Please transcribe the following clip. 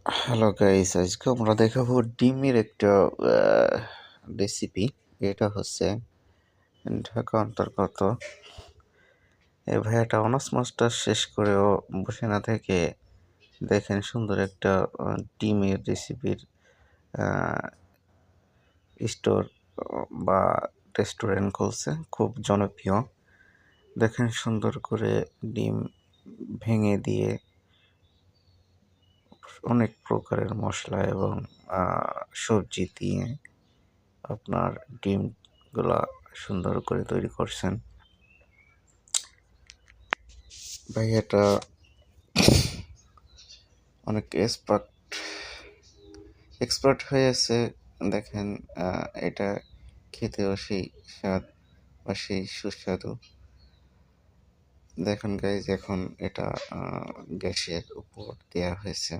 Hello guys, আজকে আমরা দেখাবো ডিমের একটা রেসিপি। এটা হচ্ছে ঢাকা অন্তর্গত এই ভাইয়াটা অনার্স মাস্টার শেষ করেও বসে না থেকে দেখেন সুন্দর একটা ডিমের রেসিপির স্টোর বা রেস্টুরেন্ট খুলছে, খুব জনপ্রিয়। দেখেন সুন্দর করে ডিম ভেঙে দিয়ে অনেক প্রকারের মশলা এবং সবজি দিয়ে আপনার ডিমগুলা সুন্দর করে তৈরি করছেন। ভাইয়াটা অনেক এক্সপার্ট হয়ে আছে। দেখেন এটা খেতেও সেই স্বাদ বা সেই সুস্বাদু। দেখুন গাইজ, এখন এটা গ্যাসের উপর দেওয়া হয়েছে।